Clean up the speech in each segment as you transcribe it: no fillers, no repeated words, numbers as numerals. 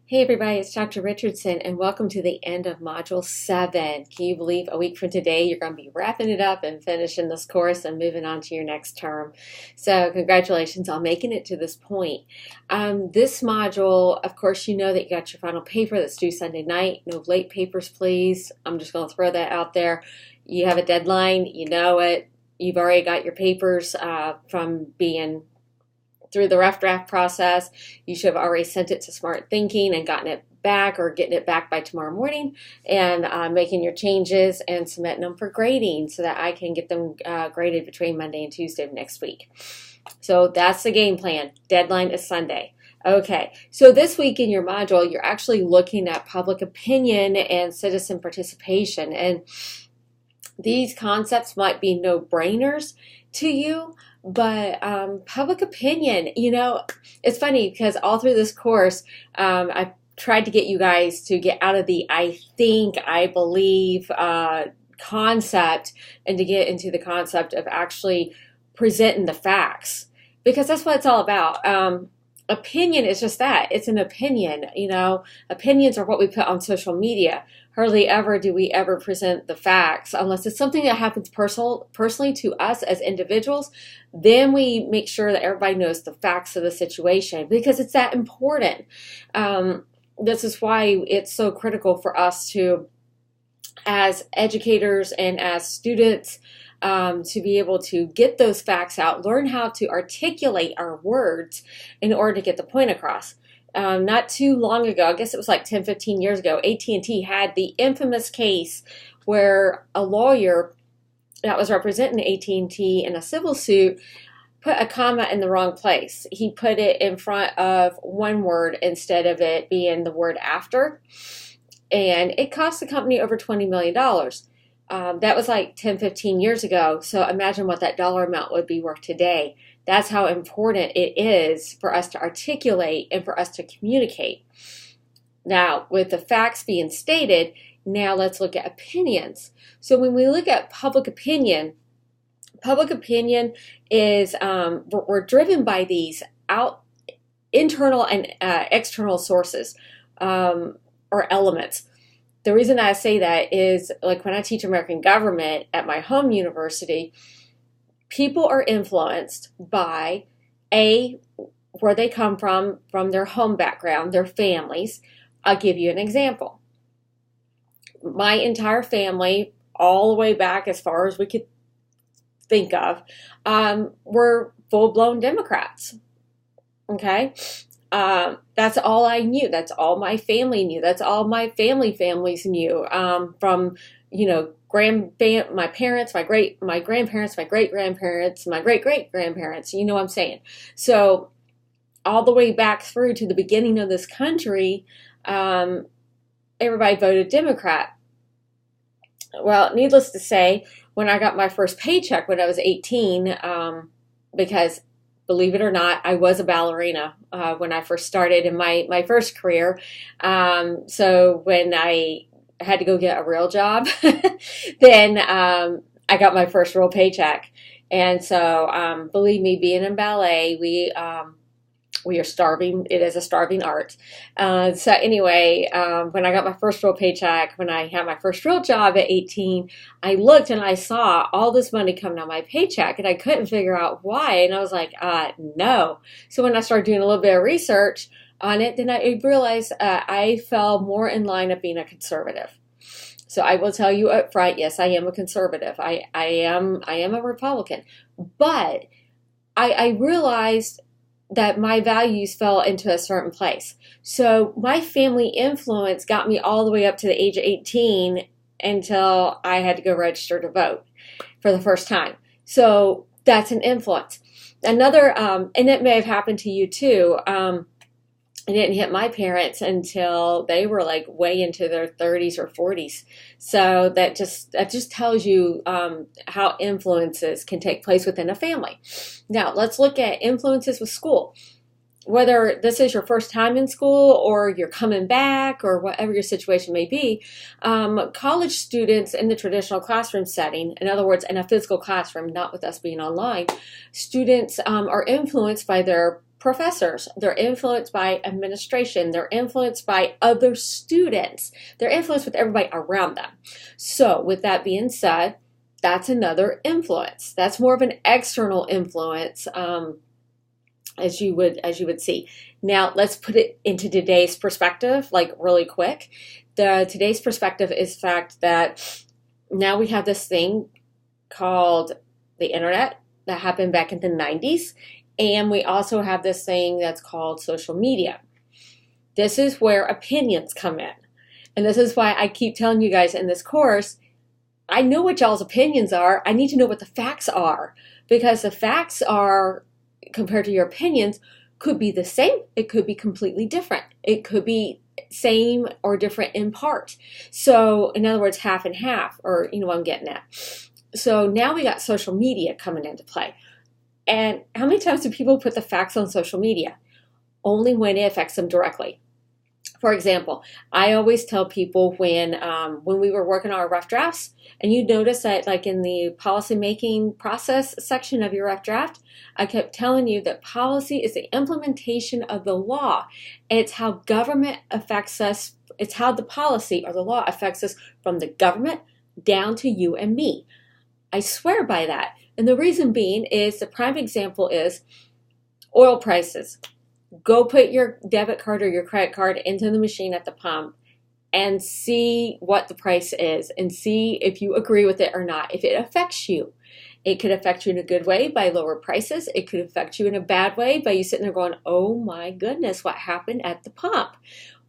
Hey everybody, it's Dr. Richardson and welcome to the end of Module 7. Can you believe a week from today you're going to be wrapping it up and finishing this course and moving on to your next term. So congratulations on making it to this point. This module, of course, you know that you got your final paper that's due Sunday night. No late papers, please. I'm just going to throw that out there. You have a deadline, you know it. You've already got your papers from being through the rough draft process. You should have already sent it to Smart Thinking and gotten it back or getting it back by tomorrow morning and making your changes and submitting them for grading so that I can get them graded between Monday and Tuesday of next week. So that's the game plan. Deadline is Sunday. Okay, so this week in your module, you're actually looking at public opinion and citizen participation. And these concepts might be no-brainers to you, but public opinion, you know, it's funny because all through this course, I tried to get you guys to get out of the I think, I believe concept and to get into the concept of actually presenting the facts, because that's what it's all about. Opinion is just that. It's an opinion, you know. Opinions are what we put on social media. Hardly ever do we ever present the facts unless it's something that happens personally to us as individuals. Then we make sure that everybody knows the facts of the situation because it's that important. This is why it's so critical for us to, as educators and as students, to be able to get those facts out, learn how to articulate our words in order to get the point across. Not too long ago, I guess it was like 10, 15 years ago, AT&T had the infamous case where a lawyer that was representing AT&T in a civil suit put a comma in the wrong place. He put it in front of one word instead of it being the word after, and it cost the company over $20 million. That was like 10, 15 years ago, so imagine what that dollar amount would be worth today. That's how important it is for us to articulate and for us to communicate. Now, with the facts being stated, now let's look at opinions. So when we look at public opinion is, we're driven by these internal and external sources or elements. The reason I say that is, like, when I teach American government at my home university, people are influenced by where they come from their home background, their families. I'll give you an example. My entire family, all the way back as far as we could think of, were full-blown Democrats. Okay? That's all I knew. That's all my family knew. That's all my families knew. From, you know, my parents, my grandparents, my great-grandparents, my great-great-grandparents. You know what I'm saying? So all the way back through to the beginning of this country, everybody voted Democrat. Well, needless to say, when I got my first paycheck when I was 18, because believe it or not, I was a ballerina when I first started in my first career. So when I had to go get a real job, then I got my first real paycheck. And so believe me, being in ballet, we are starving. It is a starving art. So anyway, when I got my first real paycheck, when I had my first real job at 18, I looked and I saw all this money coming out of my paycheck and I couldn't figure out why. And I was like, no. So when I started doing a little bit of research on it, then I realized I fell more in line of being a conservative. So I will tell you up front, yes, I am a conservative. I am a Republican. But I realized that my values fell into a certain place. So my family influence got me all the way up to the age of 18 until I had to go register to vote for the first time. So that's an influence. Another, and it may have happened to you too, it didn't hit my parents until they were like way into their 30s or 40s. So that just tells you how influences can take place within a family. Now, let's look at influences with school. Whether this is your first time in school or you're coming back or whatever your situation may be, college students in the traditional classroom setting, in other words, in a physical classroom, not with us being online, students are influenced by their professors, they're influenced by administration, they're influenced by other students, they're influenced with everybody around them. So with that being said, that's another influence. That's more of an external influence, as you would see. Now let's put it into today's perspective, like really quick. Today's perspective is the fact that now we have this thing called the internet that happened back in the 90s. And we also have this thing that's called social media. This is where opinions come in. And this is why I keep telling you guys in this course, I know what y'all's opinions are. I need to know what the facts are, because the facts are, compared to your opinions, could be the same. It could be completely different. It could be same or different in part. So in other words, half and half, or you know what I'm getting at. So now we got social media coming into play. And how many times do people put the facts on social media? Only when it affects them directly. For example, I always tell people when we were working on our rough drafts, and you notice that like in the policy making process section of your rough draft, I kept telling you that policy is the implementation of the law. It's how government affects us. It's how the policy or the law affects us from the government down to you and me. I swear by that. And the reason being is, the prime example is oil prices. Go put your debit card or your credit card into the machine at the pump and see what the price is and see if you agree with it or not, if it affects you. It could affect you in a good way by lower prices. It could affect you in a bad way by you sitting there going, oh my goodness, what happened at the pump?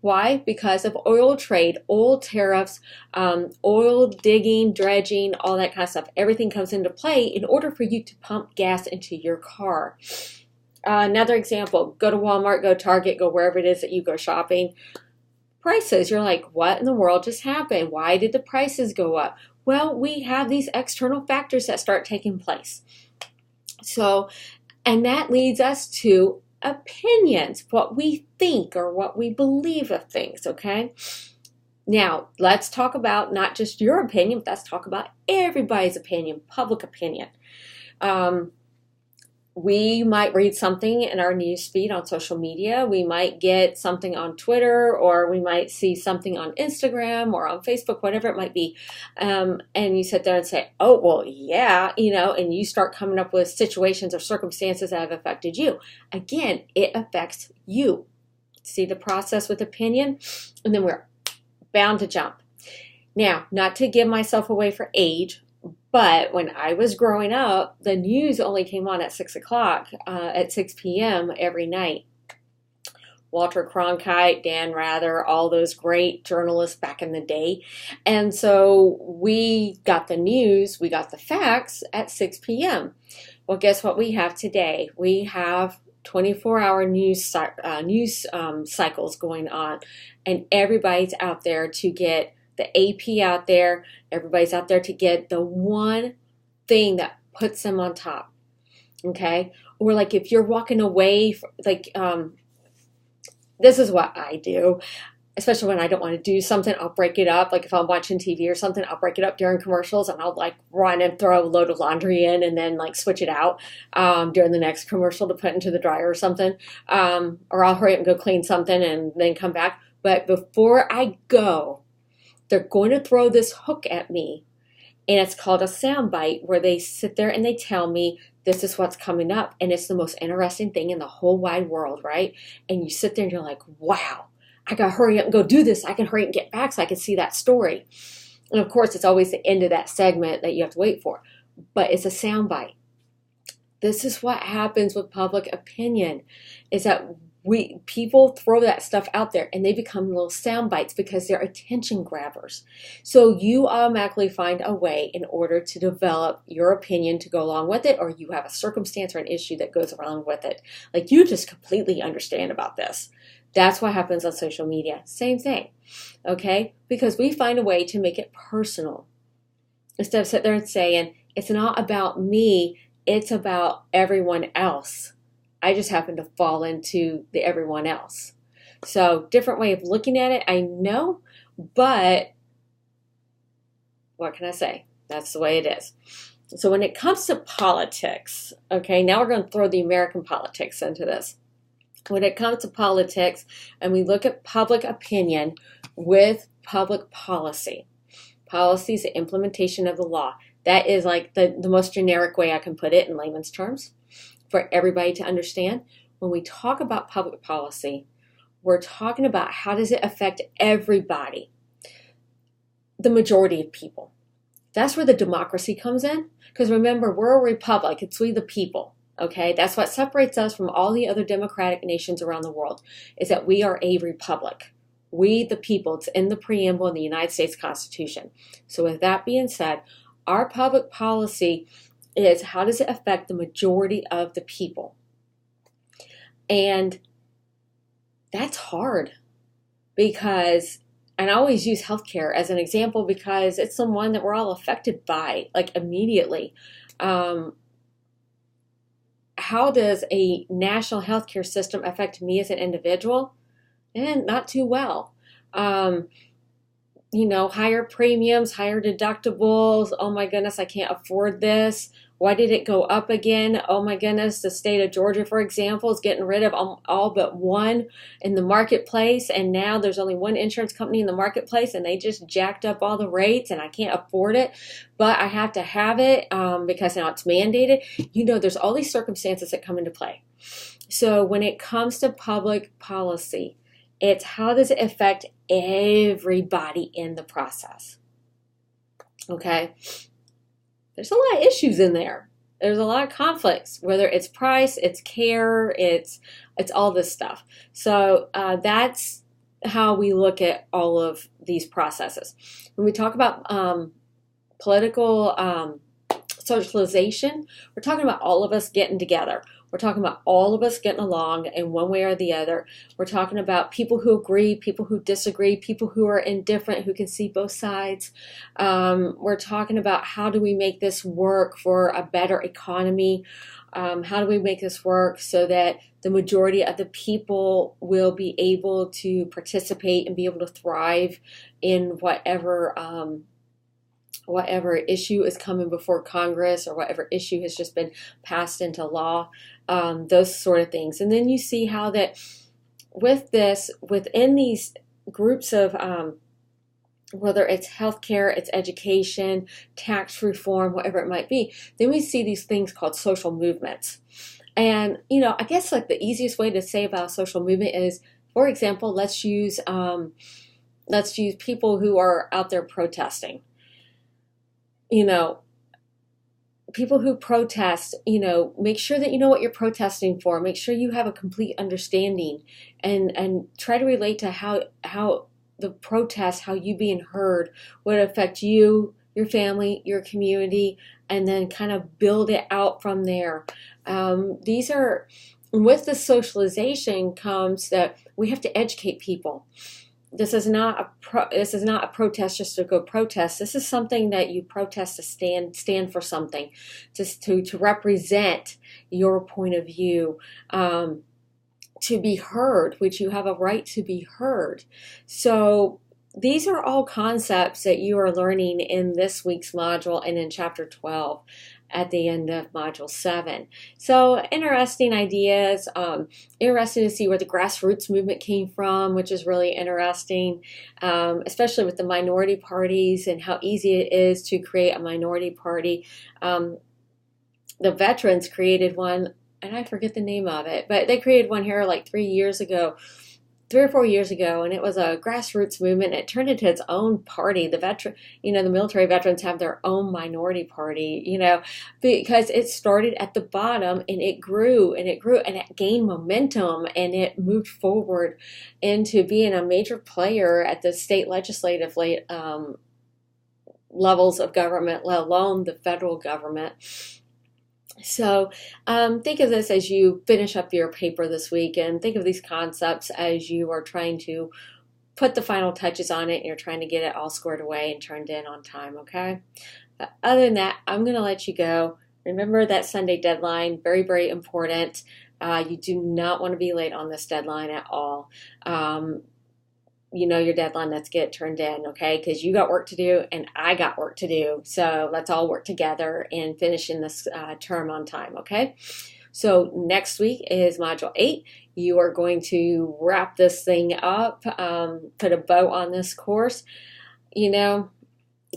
Why? Because of oil trade, oil tariffs, oil digging, dredging, all that kind of stuff. Everything comes into play in order for you to pump gas into your car. Another example, go to Walmart, go Target, go wherever it is that you go shopping. Prices, you're like, what in the world just happened? Why did the prices go up? Well, we have these external factors that start taking place. So, and that leads us to opinions, what we think or what we believe of things, okay? Now, let's talk about not just your opinion, but let's talk about everybody's opinion, public opinion. We might read something in our news feed on social media. We might get something on Twitter, or we might see something on Instagram or on Facebook, whatever it might be. And you sit there and say, oh, well, yeah, you know, and you start coming up with situations or circumstances that have affected you. Again, it affects you. See the process with opinion? And then we're bound to jump. Now, not to give myself away for age, but when I was growing up, the news only came on at 6 o'clock, at 6 p.m. every night. Walter Cronkite, Dan Rather, all those great journalists back in the day. And so we got the news, we got the facts at 6 p.m. Well, guess what we have today? We have 24-hour news cycles going on, and everybody's out there to get the AP out there. Everybody's out there to get the one thing that puts them on top. Okay? Or like if you're walking away, like this is what I do, especially when I don't want to do something. I'll break it up. Like if I'm watching TV or something, I'll break it up during commercials, and I'll like run and throw a load of laundry in and then like switch it out during the next commercial to put into the dryer or something. Or I'll hurry up and go clean something and then come back. But before I go, they're going to throw this hook at me, and it's called a soundbite, where they sit there and they tell me this is what's coming up, and it's the most interesting thing in the whole wide world, right? And you sit there and you're like, wow, I got to hurry up and go do this. I can hurry up and get back so I can see that story. And of course, it's always the end of that segment that you have to wait for, but it's a soundbite. This is what happens with public opinion, is that people throw that stuff out there and they become little sound bites because they're attention grabbers. So you automatically find a way in order to develop your opinion to go along with it, or you have a circumstance or an issue that goes along with it. Like you just completely understand about this. That's what happens on social media. Same thing, okay? Because we find a way to make it personal. Instead of sitting there and saying, it's not about me, it's about everyone else. I just happen to fall into the everyone else. So different way of looking at it, I know, but what can I say? That's the way it is. So when it comes to politics, okay, now we're going to throw the American politics into this. when it comes to politics and we look at public opinion with public policy, policy is the implementation of the law. That is like the most generic way I can put it in layman's terms for everybody to understand. When we talk about public policy, we're talking about how does it affect everybody, the majority of people. That's where the democracy comes in. Because remember, we're a republic. It's we the people. Okay, that's what separates us from all the other democratic nations around the world, is that we are a republic. We the people. It's in the preamble in the United States Constitution. So with that being said, our public policy is how does it affect the majority of the people? And that's hard because, and I always use healthcare as an example because it's the one that we're all affected by, like immediately. How does a national healthcare system affect me as an individual? And not too well. Higher premiums, higher deductibles. Oh my goodness, I can't afford this. Why did it go up again? Oh my goodness, the state of Georgia, for example, is getting rid of all but one in the marketplace. And now there's only one insurance company in the marketplace and they just jacked up all the rates and I can't afford it, but I have to have it because now it's mandated. There's all these circumstances that come into play. So when it comes to public policy, it's how does it affect everybody in the process? Okay. There's a lot of issues in there. There's a lot of conflicts, whether it's price, it's care, it's all this stuff. So that's how we look at all of these processes. When we talk about political socialization, we're talking about all of us getting together. We're talking about all of us getting along in one way or the other. We're talking about people who agree, people who disagree, people who are indifferent, who can see both sides. We're talking about how do we make this work for a better economy? How do we make this work so that the majority of the people will be able to participate and be able to thrive in whatever issue is coming before Congress or whatever issue has just been passed into law, those sort of things. And then you see how that with this, within these groups of, whether it's healthcare, it's education, tax reform, whatever it might be, then we see these things called social movements. And, I guess like the easiest way to say about a social movement is, for example, let's use people who are out there protesting. People who protest, make sure that you know what you're protesting for. Make sure you have a complete understanding and try to relate to how the protest, how you being heard would affect you, your family, your community, and then kind of build it out from there. With the socialization comes that we have to educate people. This is not a protest just to go protest. This is something that you protest to stand for something, just to represent your point of view, to be heard, which you have a right to be heard. So these are all concepts that you are learning in this week's module and in chapter 12 at the end of module 7. So interesting ideas, interesting to see where the grassroots movement came from, which is really interesting, especially with the minority parties and how easy it is to create a minority party. The veterans created one, and I forget the name of it, but they created one here like 3 or 4 years ago, and it was a grassroots movement. It turned into its own party. The military veterans have their own minority party, because it started at the bottom and it grew and it grew and it gained momentum and it moved forward into being a major player at the state legislative levels of government, let alone the federal government. So think of this as you finish up your paper this week, and think of these concepts as you are trying to put the final touches on it and you're trying to get it all squared away and turned in on time, okay? But other than that, I'm going to let you go. Remember that Sunday deadline, very, very important. You do not want to be late on this deadline at all. Your deadline, let's get it turned in, okay? Because you got work to do and I got work to do. So let's all work together in finishing this term on time, okay? So next week is Module 8. You are going to wrap this thing up, put a bow on this course. You know,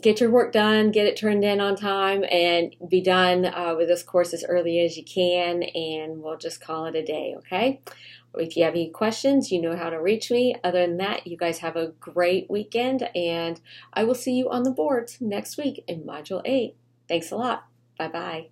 get your work done, get it turned in on time, and be done with this course as early as you can, and we'll just call it a day, okay? If you have any questions, you know how to reach me. Other than that, you guys have a great weekend, and I will see you on the boards next week in Module 8. Thanks a lot. Bye-bye.